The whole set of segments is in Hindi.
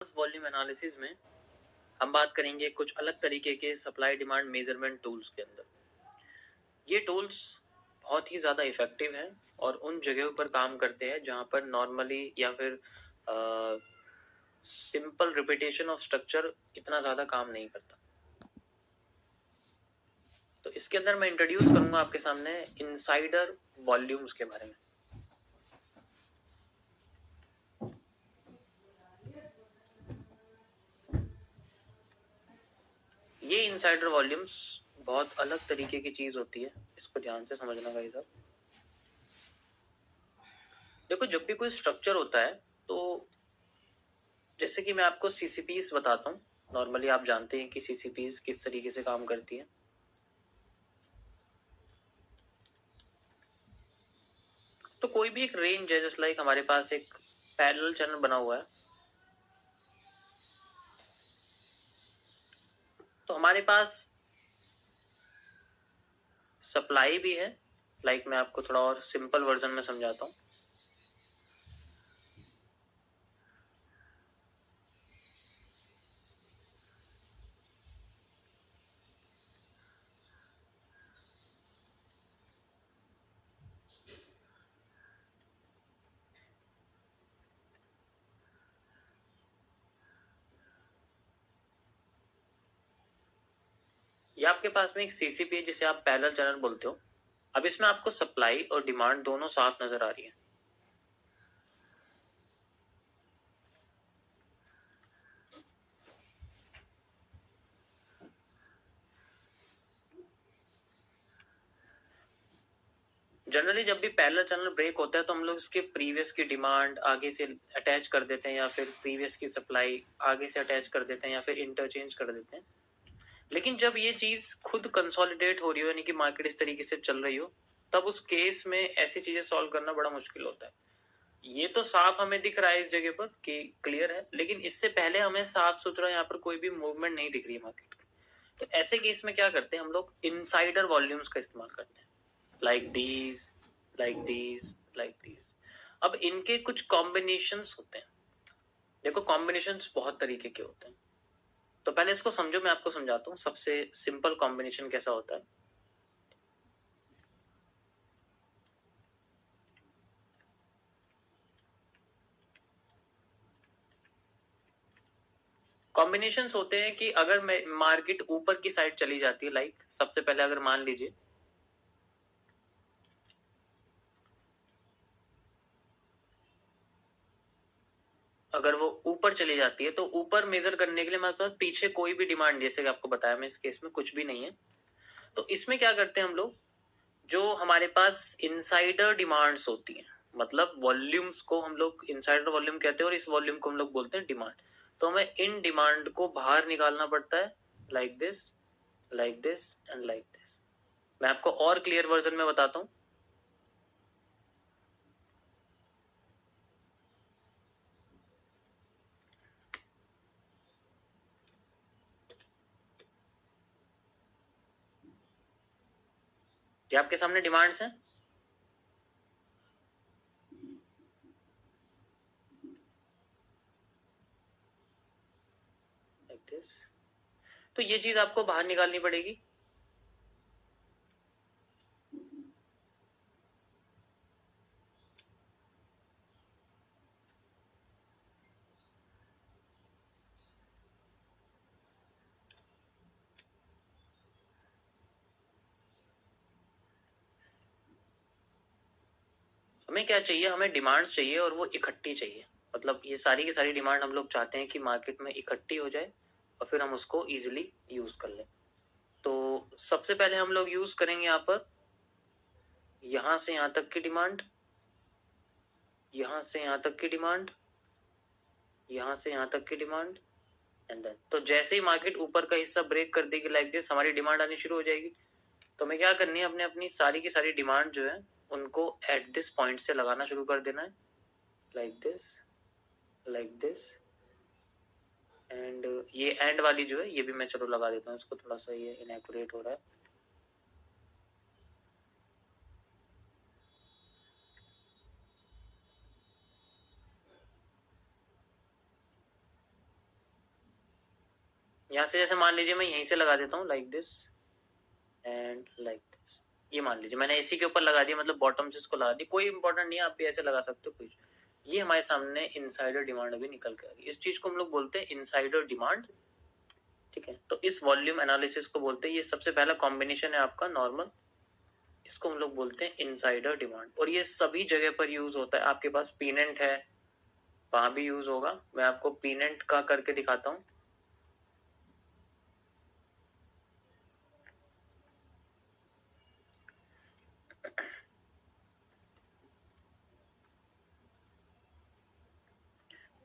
इस वॉल्यूम एनालिसिस में हम बात करेंगे कुछ अलग तरीके के सप्लाई डिमांड मेजरमेंट टूल्स के अंदर। ये टूल्स बहुत ही ज़्यादा इफेक्टिव हैं और उन जगहों पर काम करते हैं जहाँ पर नॉर्मली या फिर सिंपल रिपीटेशन ऑफ स्ट्रक्चर इतना ज़्यादा काम नहीं करता। तो इसके अंदर मैं इंट्रोड्यूस करूंगा आपके सामने इनसाइडर वॉल्यूम्स के बारे में। ये इनसाइडर वॉल्यूम्स बहुत अलग तरीके की चीज होती है, इसको ध्यान से समझना भाई साहब। देखो, जब भी कोई स्ट्रक्चर होता है तो जैसे कि मैं आपको सीसीपीस बताता हूँ। नॉर्मली आप जानते हैं कि सीसीपीस किस तरीके से काम करती है। तो कोई भी एक रेंज है, जस्ट लाइक हमारे पास एक पैरेलल चैनल बना हुआ है, तो हमारे पास सप्लाई भी है। लाइक मैं आपको थोड़ा और सिंपल वर्जन में समझाता हूँ। ये आपके पास में एक सीसीपी है जिसे आप पैरेलल चैनल बोलते हो। अब इसमें आपको सप्लाई और डिमांड दोनों साफ नजर आ रही है। जनरली जब भी पैरेलल चैनल ब्रेक होता है तो हम लोग इसके प्रीवियस की डिमांड आगे से अटैच कर देते हैं या फिर प्रीवियस की सप्लाई आगे से अटैच कर देते हैं या फिर इंटरचेंज कर देते हैं। लेकिन जब ये चीज खुद कंसोलिडेट हो रही हो, यानी कि मार्केट इस तरीके से चल रही हो, तब उस केस में ऐसी चीजें सॉल्व करना बड़ा मुश्किल होता है। ये तो साफ हमें दिख रहा है इस जगह पर कि क्लियर है, लेकिन इससे पहले हमें साफ सुथरा यहाँ पर कोई भी मूवमेंट नहीं दिख रही है मार्केट की। तो ऐसे केस में क्या करते हैं हम लोग, इनसाइडर वॉल्यूम्स का इस्तेमाल करते हैं। Like these, like these, like these. अब इनके कुछ कॉम्बिनेशंस होते हैं। देखो, कॉम्बिनेशंस बहुत तरीके के होते हैं। तो पहले इसको समझो, मैं आपको समझाता हूँ सबसे सिंपल कॉम्बिनेशन कैसा होता है। कॉम्बिनेशंस होते हैं कि अगर मैं मार्केट ऊपर की साइड चली जाती है, लाइक सबसे पहले अगर मान लीजिए अगर वो ऊपर चली जाती है, तो ऊपर मेजर करने के लिए मेरे पास पीछे कोई भी डिमांड, जैसे कि आपको बताया मैं, इस केस में कुछ भी नहीं है। तो इसमें क्या करते हैं हम लोग, जो हमारे पास इनसाइडर डिमांड्स होती हैं, मतलब वॉल्यूम्स को हम लोग इनसाइडर वॉल्यूम कहते हैं और इस वॉल्यूम को हम लोग बोलते हैं डिमांड। तो हमें इन डिमांड को बाहर निकालना पड़ता है, like this, like this and like this. मैं आपको और क्लियर वर्जन में बताता हूँ। ये आपके सामने डिमांड्स हैं। Like this. तो ये चीज आपको बाहर निकालनी पड़ेगी। हमें क्या चाहिए, हमें डिमांड्स चाहिए और वो इकट्ठी चाहिए। मतलब ये सारी की सारी डिमांड हम लोग चाहते हैं कि मार्केट में इकट्ठी हो जाए और फिर हम उसको इजीली यूज कर लें। तो सबसे पहले हम लोग यूज करेंगे यहाँ पर यहां से यहां तक की डिमांड, यहां से यहां तक की डिमांड, यहां से यहां तक की डिमांड एंड देन। तो जैसे ही मार्केट ऊपर का हिस्सा ब्रेक कर देगी लाइक दिस, हमारी डिमांड आनी शुरू हो जाएगी। तो हमें क्या करनी है, अपने अपनी सारी की सारी डिमांड जो है उनको एट दिस पॉइंट से लगाना शुरू कर देना है, like this, like this and ये एंड वाली जो है ये भी मैं चलो लगा देता हूँ, इसको थोड़ा सा ये इनएक्यूरेट हो रहा है। यहाँ से जैसे मान लीजिए मैं यहीं से लगा देता हूँ like this and like this. ये मान लीजिए मैंने इसी के ऊपर लगा दिया, मतलब बॉटम से इसको लगा दी, कोई इंपॉर्टेंट नहीं है, आप भी ऐसे लगा सकते हो कुछ। ये हमारे सामने इनसाइडर डिमांड अभी निकल के आ गई। इस चीज को हम लोग बोलते हैं इनसाइडर डिमांड, ठीक है। तो इस वॉल्यूम एनालिसिस को बोलते हैं, ये सबसे पहला कॉम्बिनेशन है आपका नॉर्मल, इसको हम लोग बोलते हैं इनसाइडर डिमांड। और ये सभी जगह पर यूज होता है। आपके पास पीनेंट है, वहां भी यूज होगा। मैं आपको पीनेंट का करके दिखाता हूँ।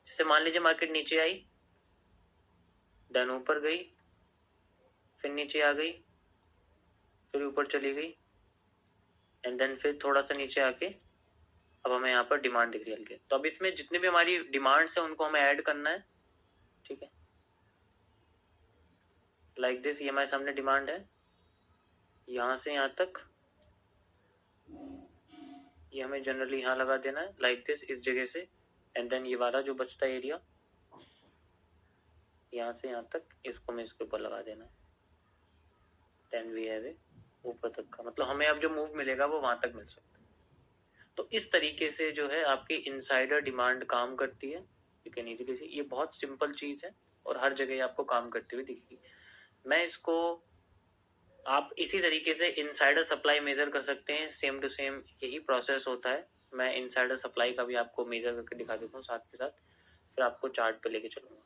जैसे मान लीजिए मार्केट नीचे आई, देन ऊपर गई, फिर नीचे आ गई, फिर ऊपर चली गई, एंड देन फिर थोड़ा सा नीचे आके अब हमें यहाँ पर डिमांड दिख रही है हल्के। तो अब इसमें जितने भी हमारी डिमांड्स है उनको हमें ऐड करना है, ठीक है। लाइक दिस, ये हमारे सामने डिमांड है, यहाँ से यहाँ तक ये हमें जनरली यहाँ लगा देना है लाइक दिस, इस जगह से, एंड देन ये वाला जो बचता है एरिया यहाँ से यहाँ तक, इसको हमें इसके ऊपर लगा देना है। देन वी हैव ए ऊपर तक का, मतलब हमें अब जो मूव मिलेगा वो वहां तक मिल सकता है। तो इस तरीके से जो है आपकी इनसाइडर डिमांड काम करती है। यू कैन इजीली सी, ये बहुत सिंपल चीज है और हर जगह आपको काम करती हुई दिखेगी। मैं इसको, आप इसी तरीके से इनसाइडर सप्लाई मेजर कर सकते हैं, सेम टू सेम यही प्रोसेस होता है। मैं इनसाइडर सप्लाई का भी आपको मेजर करके दिखा देता हूँ साथ के साथ, फिर आपको चार्ट पे लेके चलूंगा।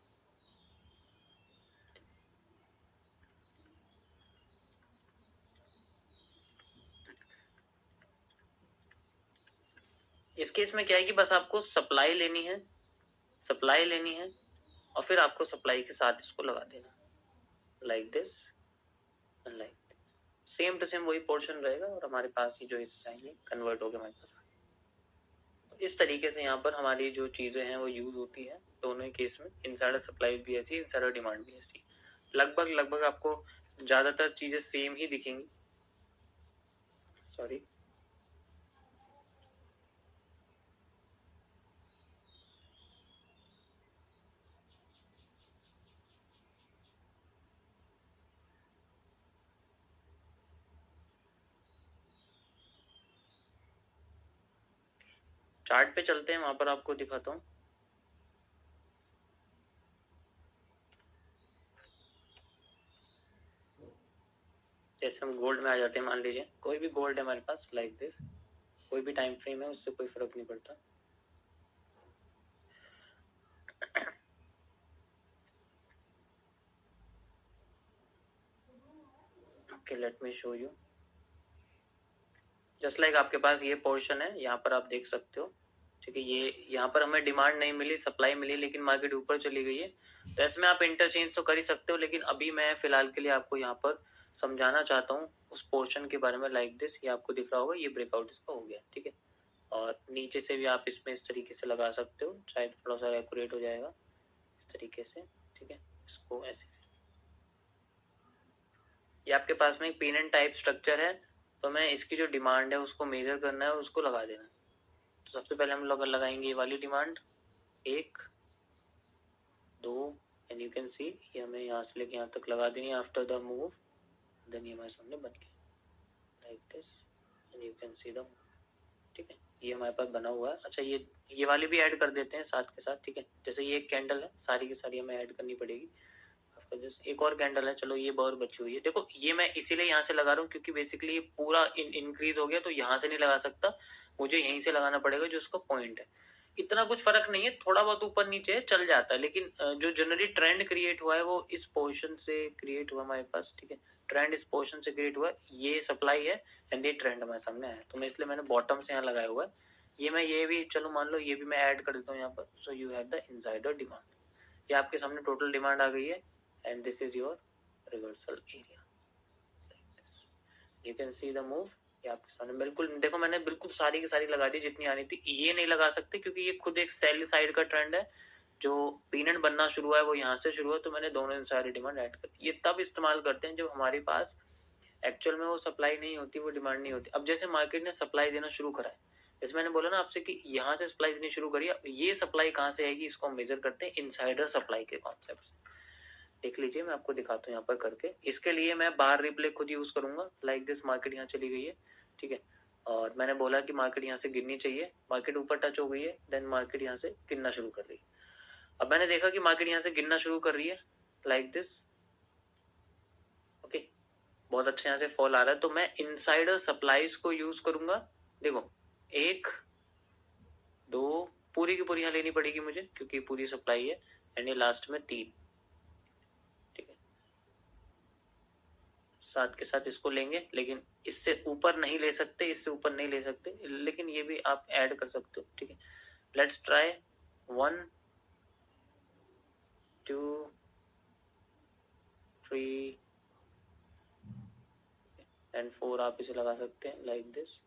इस केस में क्या है कि बस आपको सप्लाई लेनी है, सप्लाई लेनी है, और फिर आपको सप्लाई के साथ इसको लगा देना like this and like this. Same to same वही पोर्शन रहेगा और हमारे पास ये जो हिस्सा है ये कन्वर्ट हो गया हमारे पास। तो इस तरीके से यहाँ पर हमारी जो चीजें हैं वो यूज होती है दोनों ही केस में। इनसाइडर सप्लाई भी ऐसी, इनसाइडर डिमांड भी ऐसी, लगभग लगभग आपको ज्यादातर चीजें सेम ही दिखेंगी। सॉरी, चार्ट पे चलते हैं, वहां पर आपको दिखाता हूँ। जैसे हम गोल्ड में आ जाते हैं, मान लीजिए कोई भी गोल्ड है हमारे पास लाइक दिस, कोई भी टाइम फ्रेम है उससे कोई फर्क नहीं पड़ता। Okay, let me show you. Just like आपके पास ये पोर्शन है, यहाँ पर आप देख सकते हो, ठीक है। ये यहाँ पर हमें डिमांड नहीं मिली, सप्लाई मिली, लेकिन मार्केट ऊपर चली गई है। तो इसमें आप इंटरचेंज तो कर ही सकते हो, लेकिन अभी मैं फिलहाल के लिए आपको यहाँ पर समझाना चाहता हूँ उस पोर्शन के बारे में। लाइक दिस, ये आपको दिख रहा होगा, ये ब्रेकआउट इसका हो गया, ठीक है। और नीचे से भी आप इसमें इस तरीके से लगा सकते हो, शायद थोड़ा सा एक्यूरेट हो जाएगा इस तरीके से, ठीक है। इसको ऐसे, ये आपके पास में एक पेन टाइप स्ट्रक्चर है, तो मैं इसकी जो डिमांड है उसको मेजर करना है और उसको लगा देना है। तो सबसे पहले हम लोग लगाएंगे ये वाली डिमांड, 1 2, एंड यू कैन सी ये हमें यहाँ से लेके यहाँ तक लगा देनी है आफ्टर द मूव। देन ये हमारे सामने बन गया like this, and you can see the, ठीक है। ये हमारे पास बना हुआ है। अच्छा, ये वाली भी ऐड कर देते हैं साथ के साथ, ठीक है। जैसे ये एक कैंडल है, सारी की सारी हमें ऐड करनी पड़ेगी। एक और कैंडल है, चलो ये और बची हुई है। देखो ये मैं इसीलिए यहाँ से लगा रहा हूँ क्योंकि बेसिकली ये पूरा इंक्रीज हो गया, तो यहाँ से नहीं लगा सकता, मुझे यहीं से लगाना पड़ेगा जो उसका पॉइंट है। इतना कुछ फर्क नहीं है, थोड़ा बहुत ऊपर नीचे चल जाता है, लेकिन जो जनरली ट्रेंड क्रिएट हुआ है वो इस पोर्शन से क्रिएट हुआ हमारे पास, ठीक है। ट्रेंड इस पोर्शन से क्रिएट हुआ, ये सप्लाई है एंड ये ट्रेंड हमारे सामने आया, तो मैं इसलिए मैंने बॉटम से यहाँ लगाया हुआ है। ये भी चलो मान लो ये भी मैं ऐड कर देता हूँ यहाँ पर। So you have the insider demand, ये आपके सामने टोटल डिमांड आ गई है, and this is your reversal area. You can see the move, ये आपके सामने बिल्कुल, देखो मैंने बिल्कुल सारी की सारी लगा दी जितनी आनी थी। ये नहीं लगा सकते क्योंकि ये खुद एक सेल साइड का ट्रेंड है, जो पीनट बनना शुरू हुआ है वो यहाँ से शुरू हुआ, तो मैंने दोनों सारी डिमांड ऐड कर दी। ये तब इस्तेमाल करते हैं जब हमारे पास एक्चुअल में वो सप्लाई नहीं होती, वो डिमांड नहीं होती। अब जैसे मार्केट ने सप्लाई देना शुरू करा है, जैसे मैंने बोला ना आपसे कि यहाँ से सप्लाई देनी शुरू करी, ये सप्लाई कहाँ से आएगी, इसको हम मेजर करते हैं इनसाइडर सप्लाई के कॉन्सेप्ट से। देख लीजिए, मैं आपको दिखाता हूँ यहाँ पर करके। इसके लिए मैं बार रिप्ले खुद यूज करूंगा। लाइक दिस, मार्केट यहाँ चली गई है, ठीक है, और मैंने बोला कि मार्केट यहाँ से गिरनी चाहिए, मार्केट ऊपर टच हो गई है, देन मार्केट यहाँ से गिरना शुरू कर रही है। अब मैंने देखा कि मार्केट यहाँ से गिरना शुरू कर रही है, लाइक दिस, ओके, बहुत अच्छा यहाँ से फॉल आ रहा है, तो मैं इनसाइडर सप्लाईज को यूज करूंगा। देखो, 1 2 पूरी की पूरी यहाँ लेनी पड़ेगी मुझे, क्योंकि पूरी सप्लाई है, एंड ये लास्ट में 3, ठीक है, साथ के साथ इसको लेंगे, लेकिन इससे ऊपर नहीं ले सकते, इससे ऊपर नहीं ले सकते, लेकिन ये भी आप ऐड कर सकते हो, ठीक है। लेट्स ट्राई 1 2 3 एंड 4, आप इसे लगा सकते हैं like this.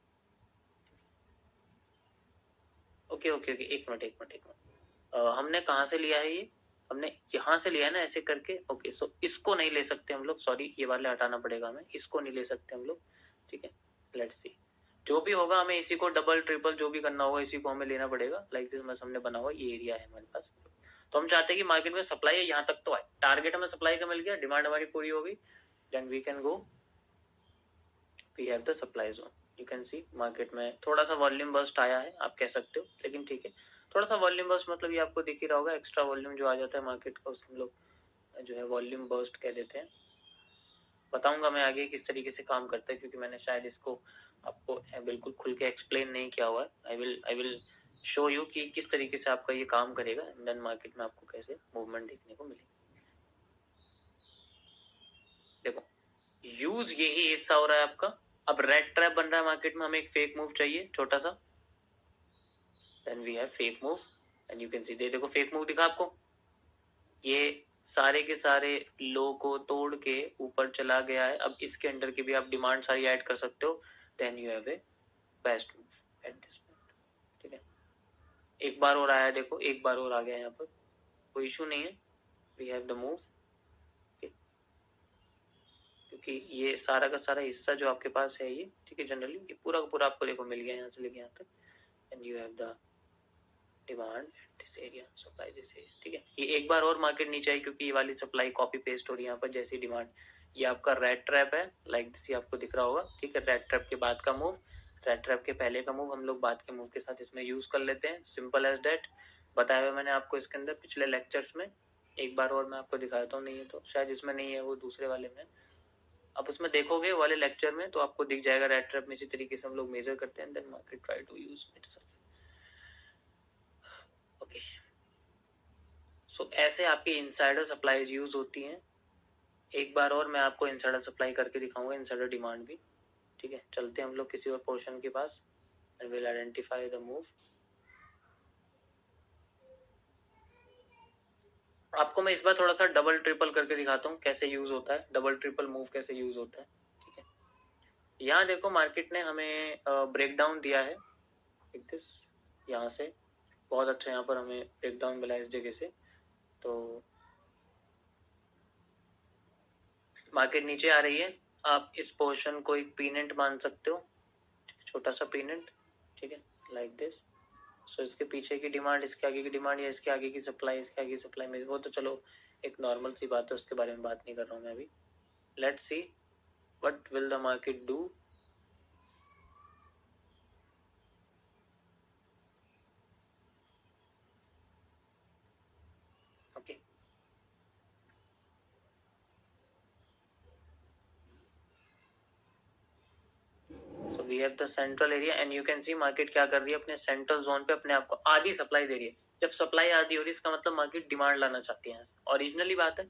Okay okay okay, एक मिनट, हमने कहाँ से लिया है ये? हमने यहाँ से लिया है ना, ऐसे करके। ओके, सो इसको नहीं ले सकते हम लोग, सॉरी, ये वाले हटाना पड़ेगा हमें, इसको नहीं ले सकते हम लोग, ठीक है। लेट्स सी, जो भी होगा हमें इसी को डबल ट्रिपल जो भी करना होगा, इसी को हमें लेना पड़ेगा। लाइक दिस, बस हमने बना हुआ ये एरिया है हमारे पास, तो हम चाहते हैं कि मार्केट में सप्लाई है यहाँ तक तो आए। टारगेट हमें सप्लाई का मिल गया, डिमांड हमारी पूरी हो गई, then we can go, we have the supply zone. You can see market में थोड़ा सा वॉल्यूम बर्स्ट आया है, आप कह सकते हो, लेकिन ठीक है, थोड़ा सा वॉल्यूम बर्स्ट मतलब ये आपको दिख ही रहा होगा, एक्स्ट्रा वॉल्यूम जो आ जाता है मार्केट का, उसको हम लोग जो है वॉल्यूम बर्स्ट कह देते हैं। बताऊंगा मैं आगे किस तरीके से काम करता है, क्योंकि मैंने शायद इसको आपको बिल्कुल खुल के एक्सप्लेन नहीं किया हुआ है। आई विल शो यू कि किस तरीके से आपका ये काम करेगा, एंड देन मार्केट में आपको कैसे मूवमेंट देखने को मिलेगी। देखो, यूज यही हिस्सा हो रहा है आपका। अब रेड ट्रैप बन रहा है मार्केट में, हमें एक फेक मूव चाहिए छोटा सा, then we have fake move, and you can see, देखो फेक मूव दिखा आपको, ये सारे के सारे लो को तोड़ के ऊपर चला गया है। अब इसके अंडर की भी आप डिमांड सारी ऐड कर सकते हो, then you have a best move at this point, ठीक है। एक बार और आया, देखो एक बार और आ गया, यहाँ पर कोई इशू नहीं है, वी हैव द मूव, क्योंकि ये सारा का सारा हिस्सा जो आपके पास है ये, ठीक है, जनरली ये पूरा का पूरा आपको देखो मिल गया यहाँ से लेके यहाँ तक, and you have the demand at this area, supply this area, ठीक है। ये एक बार और मार्केट नीचे आई, क्योंकि ये वाली सप्लाई कॉपी पेस्ट हो रही है यहाँ पर, जैसी डिमांड, ये आपका रेड ट्रैप है, लाइक दिस, ये आपको दिख रहा होगा, ठीक है। रेड ट्रैप के बाद का मूव, रेड ट्रैप के पहले का मूव हम लोग बाद के मूव के साथ इसमें यूज कर लेते हैं, सिंपल एज डेट। बताया हुआ मैंने आपको इसके अंदर पिछले लेक्चर्स में, एक बार और मैं आपको दिखाता हूँ, नहीं है तो शायद इसमें नहीं है, वो दूसरे वाले में, आप उसमें देखोगे वाले लेक्चर में तो आपको दिख जाएगा। रेड ट्रैप में इसी तरीके से हम लोग मेजर करते हैं, then market try to use itself, okay. So ऐसे आपकी इनसाइडर सप्लाई यूज होती हैं। एक बार और मैं आपको इनसाइडर सप्लाई करके दिखाऊंगा, इनसाइडर डिमांड भी, ठीक है। चलते हैं हम लोग किसी और पोर्शन के पास, and will identify the move. आपको मैं इस बार थोड़ा सा डबल ट्रिपल करके दिखाता हूँ कैसे यूज होता है, डबल ट्रिपल मूव कैसे यूज होता है, ठीक है। यहाँ देखो मार्केट ने हमें ब्रेक डाउन दिया है, लाइक दिस, यहाँ से बहुत अच्छा यहाँ पर हमें ब्रेक डाउन मिला इस जगह से, तो मार्केट नीचे आ रही है। आप इस पोर्शन को एक पीनेंट मान सकते हो, छोटा सा पीनेंट, ठीक है, लाइक दिस। सो इसके पीछे की डिमांड, इसके आगे की डिमांड, या इसके आगे की सप्लाई, इसके आगे की सप्लाई में, वो तो चलो एक नॉर्मल सी बात है, उसके बारे में बात नहीं कर रहा हूँ मैं अभी। Let's see what will the market do. Okay, so we have the central area, and you can see market क्या कर रही है, अपने सेंट्रल जोन पे अपने आप को आधी सप्लाई दे रही है। जब सप्लाई आधी हो रही है, इसका मतलब मार्केट डिमांड लाना चाहती है। ओरिजिनली बात है,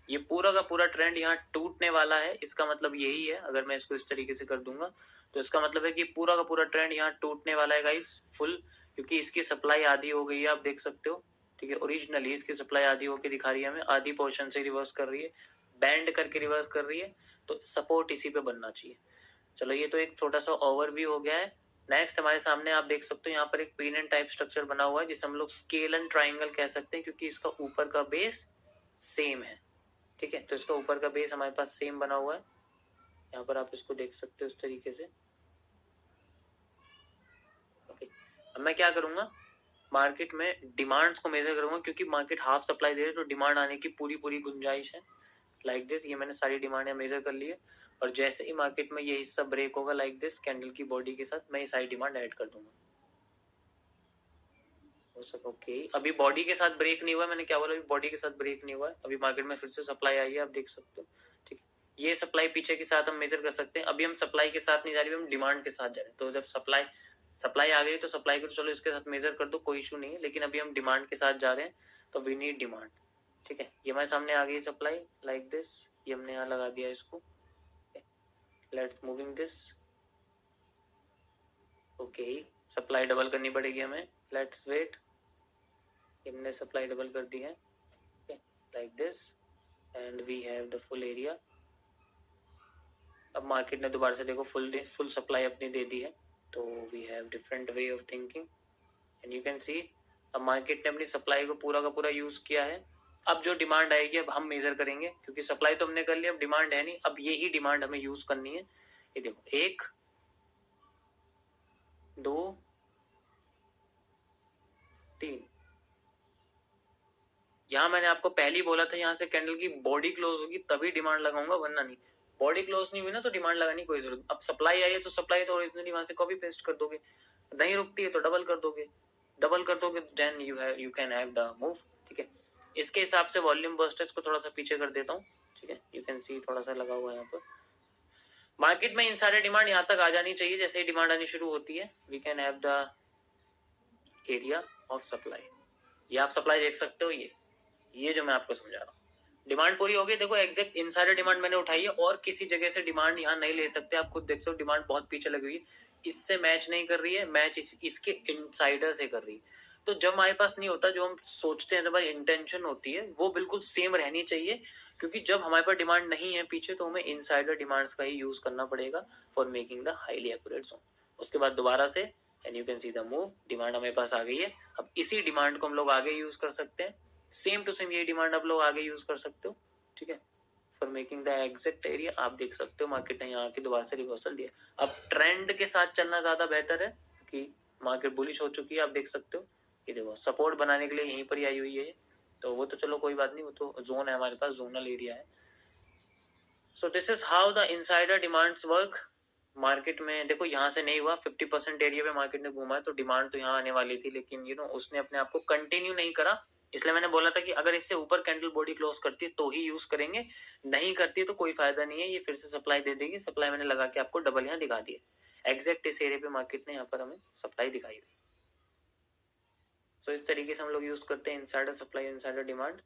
ये पूरा का पूरा ट्रेंड यहाँ टूटने वाला है, इसका मतलब यही है। अगर मैं इसको इस तरीके से कर दूंगा तो इसका मतलब है कि पूरा का पूरा ट्रेंड यहाँ टूटने वाला है गाइस, फुल, क्योंकि इसकी सप्लाई आधी हो गई है, आप देख सकते हो, ठीक है। ओरिजिनली इसकी सप्लाई आधी होके दिखा रही है हमें, आधी पोर्शन से रिवर्स कर रही है, बैंड करके रिवर्स कर रही है, तो सपोर्ट इसी पे बनना चाहिए। चलो, ये तो एक छोटा सा ओवरव्यू हो गया है। नेक्स्ट हमारे सामने आप देख सकते हो यहाँ पर एक पीनन टाइप स्ट्रक्चर बना हुआ है, जिसे हम लोग स्केल एंड ट्राइंगल कह सकते हैं, क्योंकि इसका ऊपर का बेस सेम है, ठीक है। तो इसका ऊपर का बेस हमारे पास सेम बना हुआ है, यहाँ पर आप इसको देख सकते हो इस तरीके से, ओके। अब मैं क्या करूंगा, मार्केट में डिमांड्स को मेजर करूंगा, क्योंकि मार्केट हाफ सप्लाई दे रही है तो डिमांड आने की पूरी गुंजाइश है। लाइक दिस, ये मैंने सारी डिमांड यहाँ मेजर कर ली है, और जैसे ही मार्केट में ये हिस्सा ब्रेक होगा लाइक दिस कैंडल की बॉडी के साथ, मैं ये सारी डिमांड ऐड कर दूंगा। ओके, अभी बॉडी के साथ ब्रेक नहीं हुआ, मैंने क्या बोला, अभी बॉडी के साथ ब्रेक नहीं हुआ है, अभी मार्केट में फिर से सप्लाई आई है, आप देख सकते हो। ठीक है, ये सप्लाई पीछे के साथ हम मेजर कर सकते हैं। अभी हम सप्लाई के साथ नहीं जा रहे, हम डिमांड के साथ जा रहे हैं। तो जब सप्लाई आ गई तो सप्लाई को चलो इसके साथ मेजर कर दो, कोई इशू नहीं है, लेकिन अभी हम डिमांड के साथ जा रहे हैं, तो वी नीड डिमांड। ठीक है, ये हमारे सामने आ गई सप्लाई लाइक दिस, ये हमने यहाँ लगा दिया इसको। Let's moving this. Okay, supply double करनी पड़ेगी हमें, लेट्स वेट। हमने सप्लाई डबल कर दी है like this, and we have the full area. अब मार्केट ने दोबारा से देखो फुल सप्लाई अपनी दे दी है, तो we have different way of thinking, and you can see अब मार्केट ने अपनी सप्लाई को पूरा का पूरा यूज किया है। अब जो डिमांड आएगी अब हम मेजर करेंगे, क्योंकि सप्लाई तो हमने कर ली, अब डिमांड है नहीं, अब यही डिमांड हमें यूज करनी है। ये देखो, 1 2 3, यहाँ मैंने आपको पहले ही बोला था यहाँ से कैंडल की बॉडी क्लोज होगी तभी डिमांड लगाऊंगा, वरना नहीं। बॉडी क्लोज नहीं हुई ना तो डिमांड लगाने की कोई जरूरत। अब सप्लाई आई है तो सप्लाई तो ओरिजिनली वहां से कॉपी पेस्ट कर दोगे, नहीं रुकती है तो डबल कर दोगे, then you can have the move. ठीक है, इसके हिसाब से वॉल्यूम बर्स्टर्स को थोड़ा सा पीछे कर देता हूँ। ठीक है, यू कैन सी थोड़ा सा लगा हुआ है यहाँ पर। मार्केट में इन सारे डिमांड यहाँ तक आ जानी चाहिए, जैसे ही डिमांड आनी शुरू होती है we can have the area of supply. ये आप सप्लाई देख सकते हो, ये जो मैं आपको समझा रहा हूँ। डिमांड पूरी हो गई, देखो एग्जैक्ट इनसाइडर डिमांड मैंने उठाई है, और किसी जगह से डिमांड यहाँ नहीं ले सकते, आप खुद देख सकते हो डिमांड बहुत पीछे लगी हुई है, इससे मैच नहीं कर रही है, मैच इसके इनसाइडर से कर रही है। तो जब हमारे पास नहीं होता, जो हम सोचते हैं, हमारी इंटेंशन होती है वो बिल्कुल सेम रहनी चाहिए, क्योंकि जब हमारे पास डिमांड नहीं है पीछे तो हमें इनसाइडर डिमांड्स का ही यूज करना पड़ेगा for making the highly accurate zone. उसके बाद दोबारा से and you can see the move, demand हमारे पास आ गई है। अब इसी डिमांड को हम लोग आगे यूज कर सकते हैं, सेम टू सेम ये डिमांड आप लोग आगे यूज कर सकते हो। ठीक है, for making the exact area. आप देख सकते हो मार्केट ने यहाँ आके दोबारा से रिवर्सल दिया। अब ट्रेंड के साथ चलना ज्यादा बेहतर है, क्योंकि मार्केट बुलिश हो चुकी है, आप देख सकते हो। ये देखो सपोर्ट बनाने के लिए यहीं पर ही आई हुई है, तो वो तो चलो कोई बात नहीं, वो तो जोन है हमारे पास, जोनल एरिया है। So this is how the insider demands work. Market में देखो यहाँ से नहीं हुआ, 50% एरिया पे मार्केट ने घूमा है, तो डिमांड तो यहाँ आने वाली थी, लेकिन उसने अपने आप को कंटिन्यू नहीं करा। इसलिए मैंने बोला था कि अगर इससे ऊपर कैंडल बॉडी क्लोज करती है तो ही यूज करेंगे, नहीं करती है तो कोई फायदा नहीं है, ये फिर से सप्लाई दे देगी। सप्लाई मैंने लगा के आपको डबल यहाँ दिखा दिया, एग्जैक्ट इस एरिया पे मार्केट ने यहाँ पर हमें सप्लाई दिखाई हुई। सो इस तरीके से हम लोग यूज करते हैं इनसाइडर सप्लाई, इनसाइडर डिमांड।